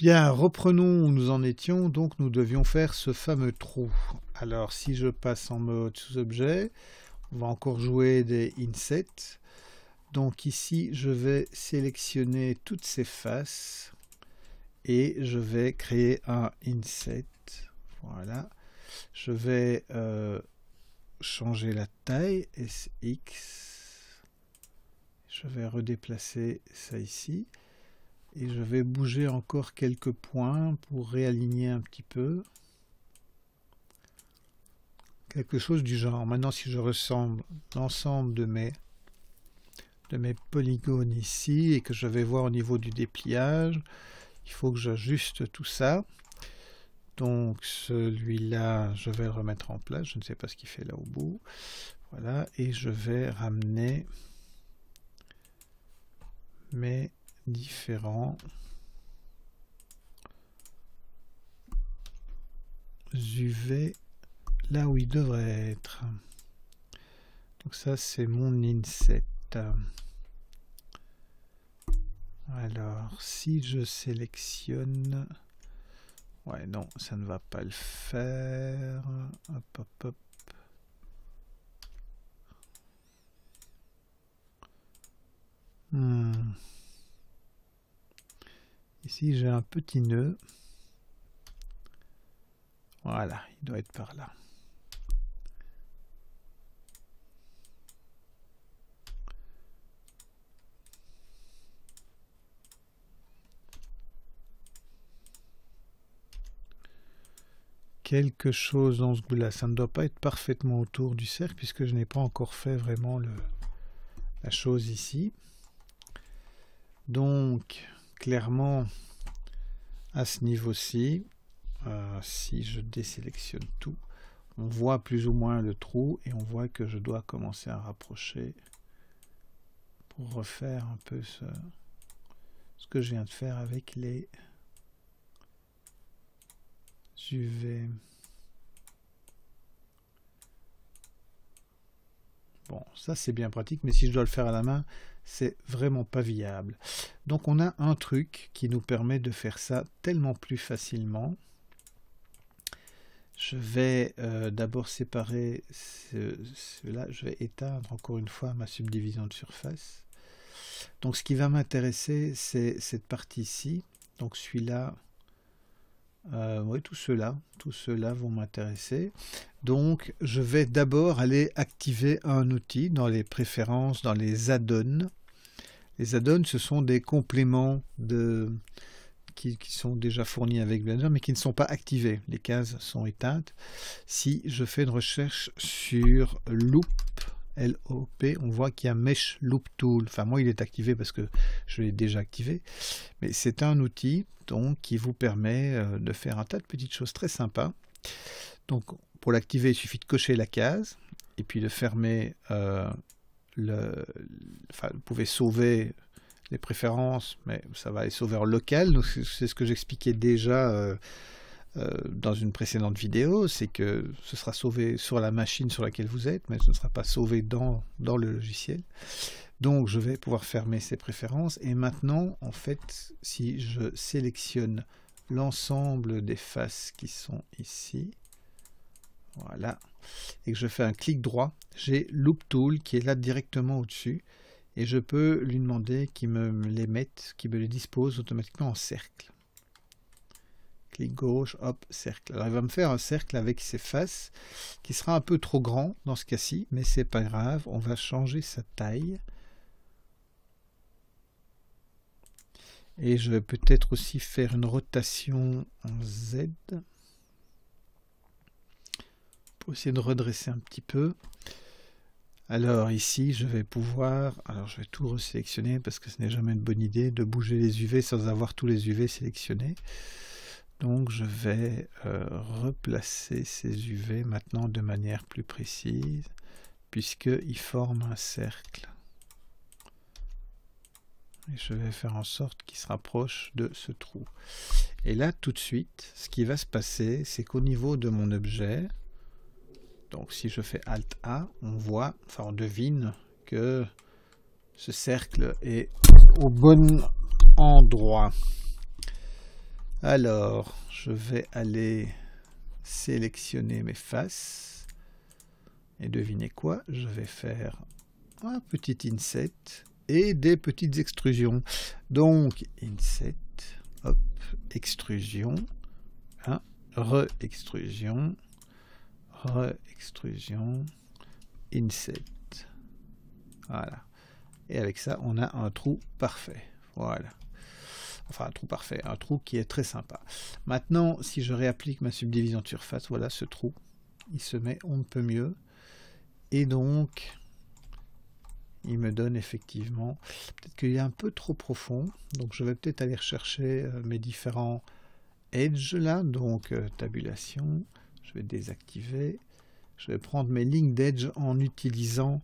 Bien, reprenons où nous en étions. Donc, nous devions faire ce fameux trou. Alors, si je passe en mode sous-objet, on va encore jouer des insets. Donc ici, je vais sélectionner toutes ces faces et je vais créer un inset. Voilà. Je vais changer la taille, SX. Je vais redéplacer ça ici. Et je vais bouger encore quelques points pour réaligner un petit peu. Quelque chose du genre. Maintenant, si je ressemble l'ensemble de mes polygones ici et que je vais voir au niveau du dépliage, il faut que j'ajuste tout ça. Donc celui-là, je vais le remettre en place. Je ne sais pas ce qu'il fait là au bout. Voilà. Et je vais ramener mes différents UV là où il devrait être. Donc ça, c'est mon inset. Alors, si je sélectionne... Ouais, non, ça ne va pas le faire. Hop, hop, hop. Ici, j'ai un petit nœud. Voilà, il doit être par là. Quelque chose dans ce goût-là. Ça ne doit pas être parfaitement autour du cercle puisque je n'ai pas encore fait vraiment la chose ici. Donc, clairement, à ce niveau-ci, si je désélectionne tout, on voit plus ou moins le trou et on voit que je dois commencer à rapprocher pour refaire un peu ce que je viens de faire avec les UV. Bon, ça c'est bien pratique, mais si je dois le faire à la main, c'est vraiment pas viable. Donc on a un truc qui nous permet de faire ça tellement plus facilement. Je vais d'abord séparer cela. Je vais éteindre encore une fois ma subdivision de surface. Donc ce qui va m'intéresser, c'est cette partie-ci. Donc celui-là, oui, tous ceux-là vont m'intéresser. Donc je vais d'abord aller activer un outil dans les préférences, dans les add-ons. Les add-ons, ce sont des compléments qui sont déjà fournis avec Blender, mais qui ne sont pas activés. Les cases sont éteintes. Si je fais une recherche sur Loop, L-O-P, on voit qu'il y a Mesh Loop Tool. Enfin, moi, il est activé parce que je l'ai déjà activé. Mais c'est un outil donc, qui vous permet de faire un tas de petites choses très sympas. Donc, pour l'activer, il suffit de cocher la case et puis de fermer enfin, vous pouvez sauver les préférences, mais ça va les sauver en local. Donc, c'est ce que j'expliquais déjà dans une précédente vidéo, c'est que ce sera sauvé sur la machine sur laquelle vous êtes, mais ce ne sera pas sauvé dans le logiciel. Donc je vais pouvoir fermer ces préférences et maintenant en fait si je sélectionne l'ensemble des faces qui sont ici, voilà, et que je fais un clic droit, j'ai Loop Tool qui est là directement au-dessus et je peux lui demander qu'il me les mette, qu'il me les dispose automatiquement en cercle. Clic gauche, hop, cercle. Alors il va me faire un cercle avec ses faces qui sera un peu trop grand dans ce cas-ci, mais c'est pas grave, on va changer sa taille. Et je vais peut-être aussi faire une rotation en Z pour essayer de redresser un petit peu. Alors ici, je vais pouvoir, alors je vais tout resélectionner parce que ce n'est jamais une bonne idée de bouger les UV sans avoir tous les UV sélectionnés. Donc je vais replacer ces UV maintenant de manière plus précise puisqu'ils forment un cercle. Et je vais faire en sorte qu'il se rapproche de ce trou. Et là, tout de suite, ce qui va se passer, c'est qu'au niveau de mon objet, donc si je fais Alt A, on voit, enfin on devine que ce cercle est au bon endroit. Alors, je vais aller sélectionner mes faces. Et devinez quoi? Je vais faire un petit inset et des petites extrusions. Donc, inset, hop, extrusion, hein, re-extrusion, re-extrusion, inset. Voilà. Et avec ça, on a un trou parfait. Voilà. Enfin, un trou parfait, un trou qui est très sympa. Maintenant, si je réapplique ma subdivision de surface, voilà ce trou. Il se met on ne peut mieux. Et donc, il me donne effectivement, peut-être qu'il est un peu trop profond. Donc, je vais peut-être aller rechercher mes différents edges là. Donc, tabulation, je vais désactiver. Je vais prendre mes lignes d'edge en utilisant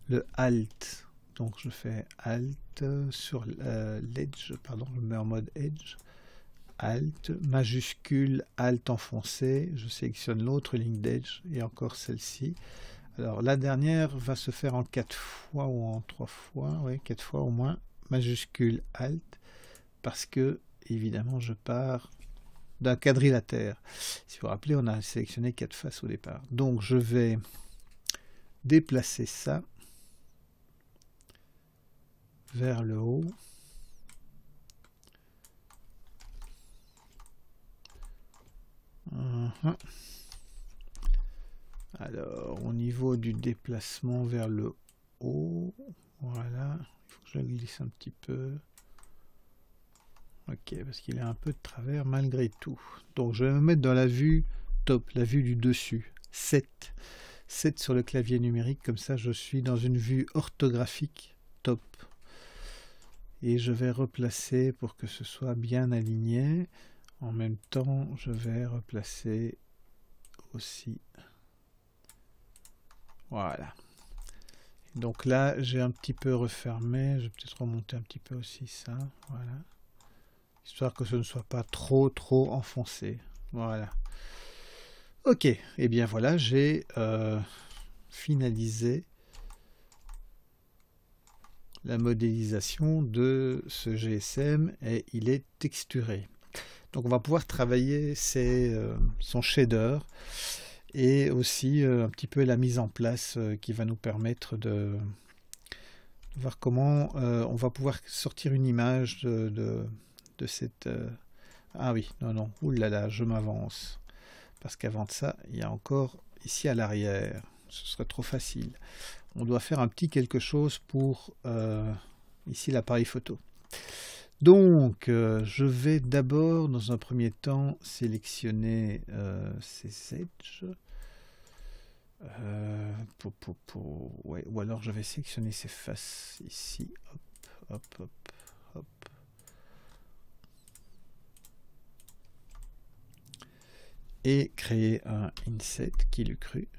le Alt. Donc je fais Alt sur l'Edge, pardon, je mets en mode Edge. Alt, majuscule, Alt enfoncé. Je sélectionne l'autre ligne d'Edge et encore celle-ci. Alors la dernière va se faire en 4 fois ou en 3 fois, oui, 4 fois au moins. Majuscule, Alt, parce que évidemment je pars d'un quadrilatère. Si vous vous rappelez, on a sélectionné 4 faces au départ. Donc je vais déplacer ça vers le haut. Alors, au niveau du déplacement vers le haut, voilà, il faut que je glisse un petit peu. Ok, parce qu'il est un peu de travers malgré tout. Donc, je vais me mettre dans la vue top, la vue du dessus. 7. 7 sur le clavier numérique, comme ça je suis dans une vue orthographique top. Et je vais replacer pour que ce soit bien aligné. En même temps, je vais replacer aussi. Voilà. Donc là, j'ai un petit peu refermé. Je vais peut-être remonter un petit peu aussi ça. Voilà. Histoire que ce ne soit pas trop enfoncé. Voilà. Ok. Et bien voilà, j'ai finalisé la modélisation de ce GSM et il est texturé. Donc on va pouvoir travailler son shader et aussi un petit peu la mise en place qui va nous permettre de voir comment on va pouvoir sortir une image de cette... Ah oui, non, oulala, je m'avance. Parce qu'avant de ça, il y a encore ici à l'arrière. Ce serait trop facile. On doit faire un petit quelque chose pour ici l'appareil photo. Donc, je vais d'abord, dans un premier temps, sélectionner ces edges. Ouais, ou alors je vais sélectionner ces faces ici. Hop. Et créer un inset qui l'eût cru.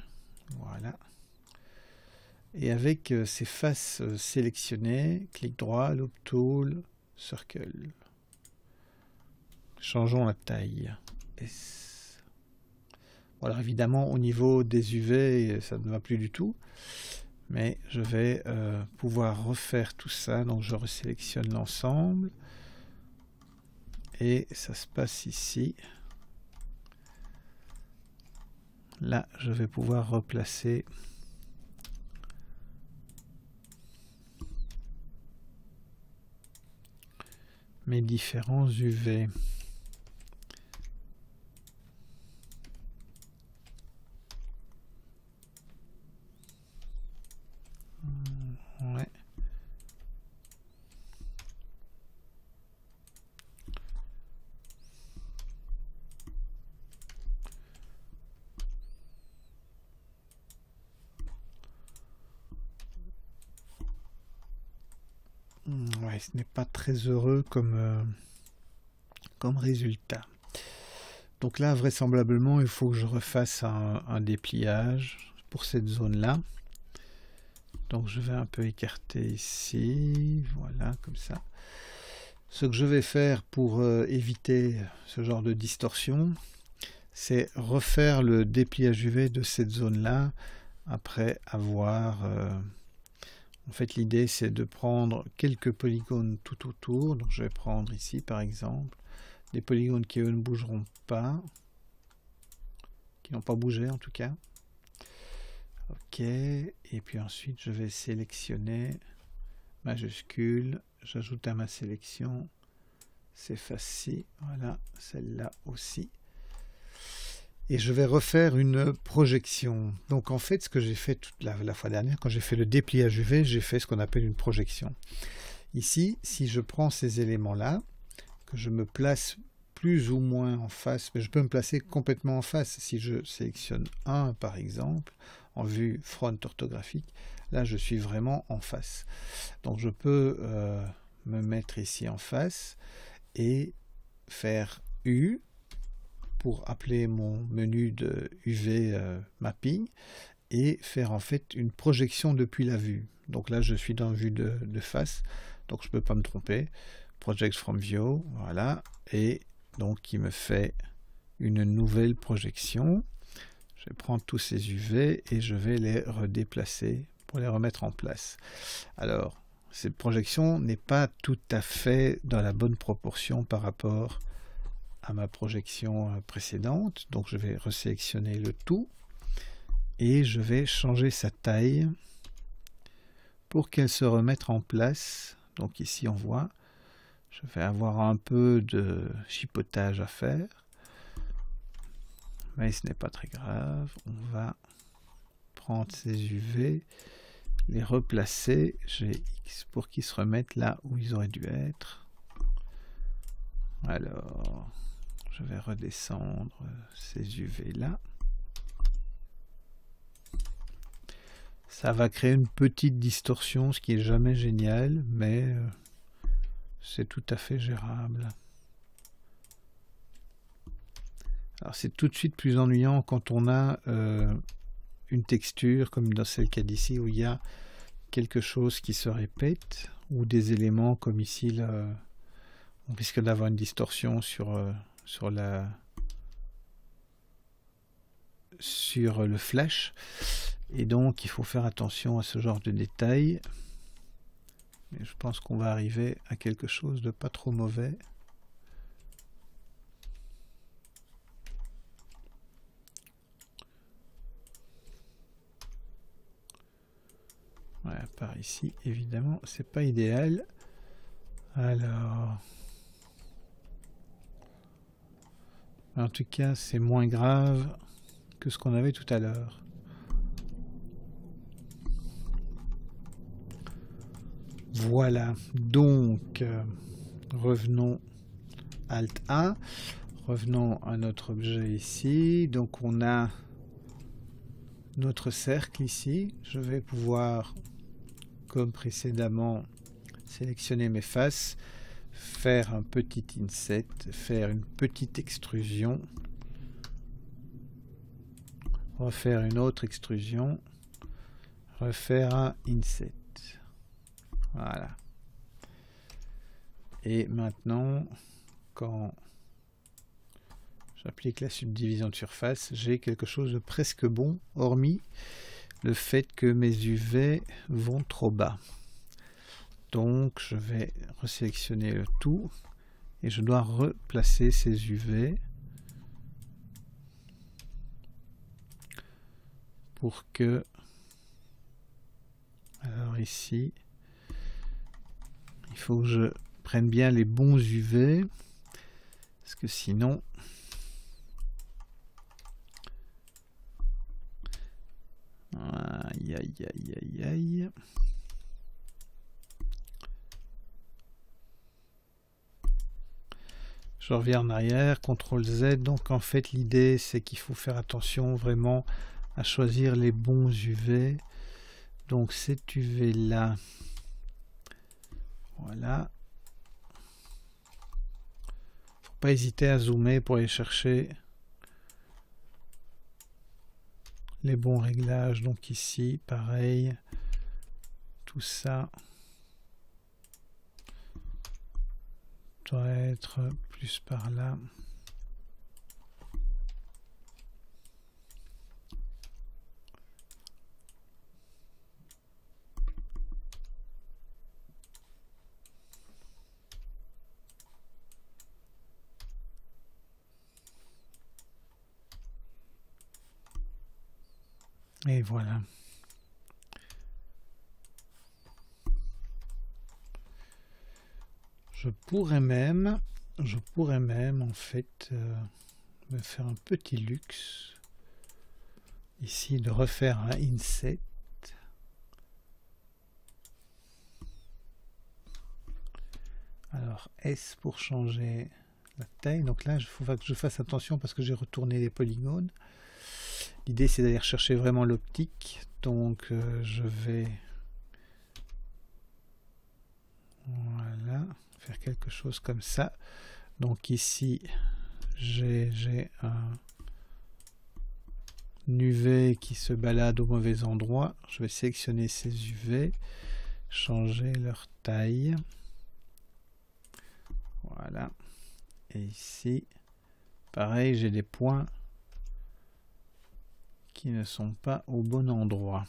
Voilà. Et avec ces faces sélectionnées, clic droit, loop tool, circle. Changeons la taille. S. Bon, alors évidemment, au niveau des UV, ça ne va plus du tout. Mais je vais pouvoir refaire tout ça. Donc je resélectionne l'ensemble. Et ça se passe ici. Là, je vais pouvoir replacer mes différents UV. Ouais. Ouais, ce n'est pas très heureux comme résultat. Donc là, vraisemblablement, il faut que je refasse un dépliage pour cette zone-là. Donc je vais un peu écarter ici, voilà, comme ça. Ce que je vais faire pour éviter ce genre de distorsion, c'est refaire le dépliage UV de cette zone-là après avoir... en fait, l'idée, c'est de prendre quelques polygones tout autour. Donc je vais prendre ici, par exemple, des polygones qui eux ne bougeront pas, qui n'ont pas bougé en tout cas. Ok, et puis ensuite je vais sélectionner majuscule, j'ajoute à ma sélection ces faces-ci, voilà, celle-là aussi. Et je vais refaire une projection. Donc en fait, ce que j'ai fait toute la fois dernière, quand j'ai fait le dépliage UV, j'ai fait ce qu'on appelle une projection. Ici, si je prends ces éléments-là, que je me place plus ou moins en face, mais je peux me placer complètement en face. Si je sélectionne un, par exemple, en vue front orthographique, là, je suis vraiment en face. Donc je peux me mettre ici en face et faire U, pour appeler mon menu de UV mapping et faire en fait une projection depuis la vue. Donc là je suis dans vue de face, donc je ne peux pas me tromper. Project from view, voilà, et donc il me fait une nouvelle projection. Je vais prendre tous ces UV et je vais les redéplacer pour les remettre en place. Alors cette projection n'est pas tout à fait dans la bonne proportion par rapport à ma projection précédente, donc je vais resélectionner le tout et je vais changer sa taille pour qu'elle se remette en place. Donc ici on voit, je vais avoir un peu de chipotage à faire, mais ce n'est pas très grave. On va prendre ces UV, les replacer, j'ai X pour qu'ils se remettent là où ils auraient dû être. Alors je vais redescendre ces UV là. Ça va créer une petite distorsion, ce qui est jamais génial, mais c'est tout à fait gérable. Alors c'est tout de suite plus ennuyant quand on a une texture comme dans celle qu'il y a d'ici, où il y a quelque chose qui se répète, ou des éléments comme ici, là, on risque d'avoir une distorsion sur le flash, et donc il faut faire attention à ce genre de détails. Mais je pense qu'on va arriver à quelque chose de pas trop mauvais. Voilà, par ici, évidemment, c'est pas idéal. Alors, en tout cas, c'est moins grave que ce qu'on avait tout à l'heure. Voilà, donc revenons Alt A, revenons à notre objet ici. Donc on a notre cercle ici. Je vais pouvoir, comme précédemment, sélectionner mes faces, faire un petit inset, faire une petite extrusion, refaire une autre extrusion, refaire un inset. Voilà. Et maintenant, quand j'applique la subdivision de surface, j'ai quelque chose de presque bon, hormis le fait que mes UV vont trop bas. Donc je vais resélectionner le tout et je dois replacer ces UV pour que, alors ici, il faut que je prenne bien les bons UV, parce que sinon aïe aïe aïe aïe aïe. Je reviens en arrière, CTRL Z. Donc en fait l'idée c'est qu'il faut faire attention vraiment à choisir les bons UV. Donc cet UV là, voilà. Faut pas hésiter à zoomer pour aller chercher les bons réglages. Donc ici pareil, tout ça doit être plus par là. Et voilà. Je pourrais même en fait me faire un petit luxe ici de refaire un inset. Alors S pour changer la taille. Donc là, il faut que je fasse attention parce que j'ai retourné les polygones. L'idée c'est d'aller chercher vraiment l'optique. Donc je vais voilà faire quelque chose comme ça. Donc ici j'ai un UV qui se balade au mauvais endroit. Je vais sélectionner ces UV, changer leur taille. Voilà. Et ici, pareil, j'ai des points qui ne sont pas au bon endroit.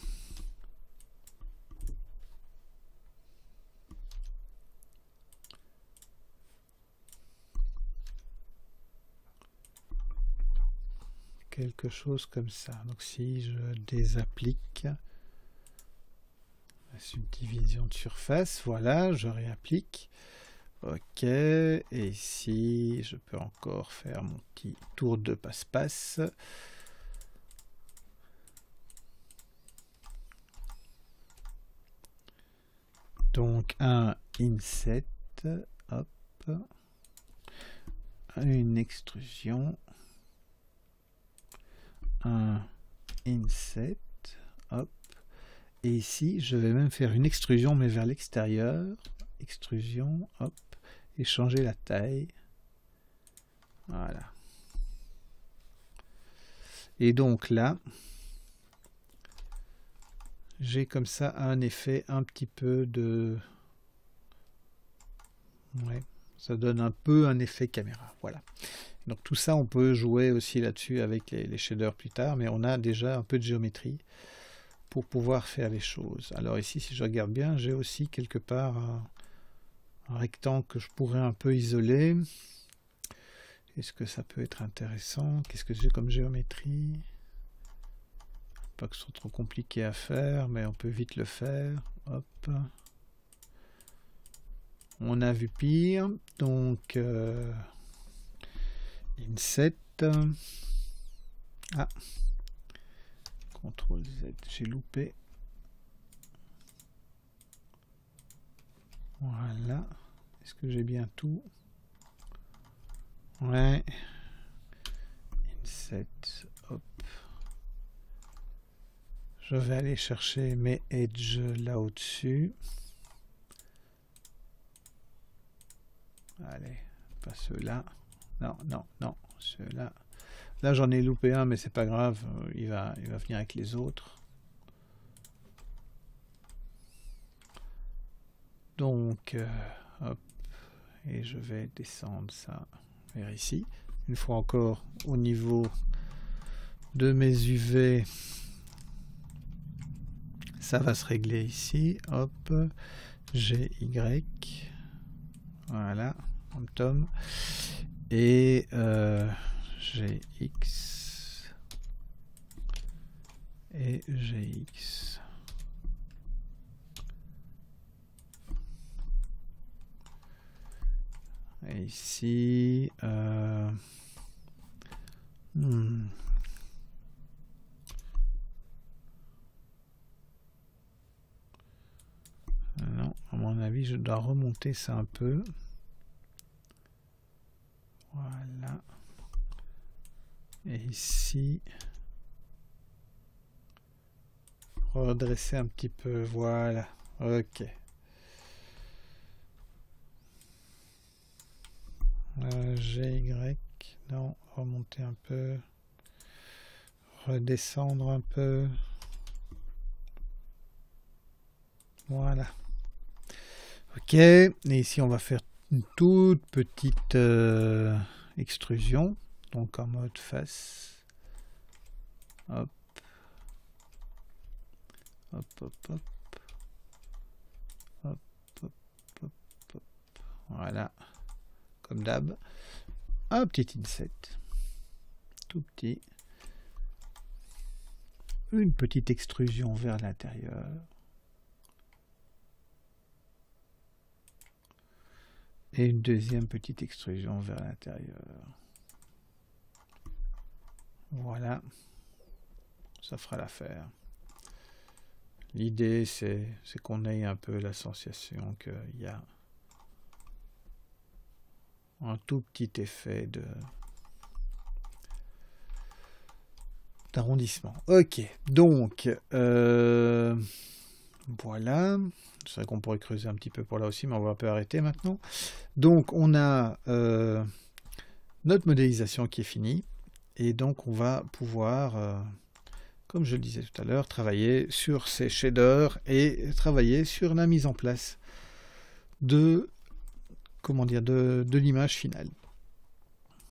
Quelque chose comme ça. Donc si je désapplique la subdivision de surface, voilà, je réapplique. Ok, et ici je peux encore faire mon petit tour de passe-passe. Donc un inset, hop, une extrusion, un inset, hop, et ici je vais même faire une extrusion mais vers l'extérieur, extrusion, hop, et changer la taille, voilà. Et donc là, j'ai comme ça un effet un petit peu de... Ouais, ça donne un peu un effet caméra, voilà. Donc tout ça, on peut jouer aussi là-dessus avec les shaders plus tard, mais on a déjà un peu de géométrie pour pouvoir faire les choses. Alors ici, si je regarde bien, j'ai aussi quelque part un rectangle que je pourrais un peu isoler. Est-ce que ça peut être intéressant? Qu'est-ce que j'ai comme géométrie? Pas que ce soit trop compliqué à faire, mais on peut vite le faire. Hop. On a vu pire. Donc, inset. Ah. CTRL Z, j'ai loupé. Voilà. Est-ce que j'ai bien tout? Ouais. Inset. Hop. Je vais aller chercher mes edges là au-dessus. Allez, pas ceux-là. Non, non, non, ceux-là. Là, j'en ai loupé un, mais c'est pas grave. Il va venir avec les autres. Donc, hop. Et je vais descendre ça vers ici. Une fois encore, au niveau de mes UV, ça va se régler ici. Hop. GY. Voilà. Tom. Et GX. Et GX. Et ici, non, à mon avis, je dois remonter ça un peu. Voilà. Et ici, redresser un petit peu. Voilà. Ok. GY, non, remonter un peu, redescendre un peu, voilà. Ok, et ici on va faire une toute petite extrusion, donc en mode face, hop, hop, hop, hop, hop, hop, hop, hop, voilà. Comme d'hab, un petit inset, tout petit, une petite extrusion vers l'intérieur. Et une deuxième petite extrusion vers l'intérieur. Voilà. Ça fera l'affaire. L'idée, c'est qu'on ait un peu la sensation qu'il y a un tout petit effet d'arrondissement. Ok, donc voilà. C'est vrai qu'on pourrait creuser un petit peu pour là aussi, mais on va un peu arrêter maintenant. Donc on a notre modélisation qui est finie, et donc on va pouvoir, comme je le disais tout à l'heure, travailler sur ces shaders et travailler sur la mise en place de, comment dire, de l'image finale.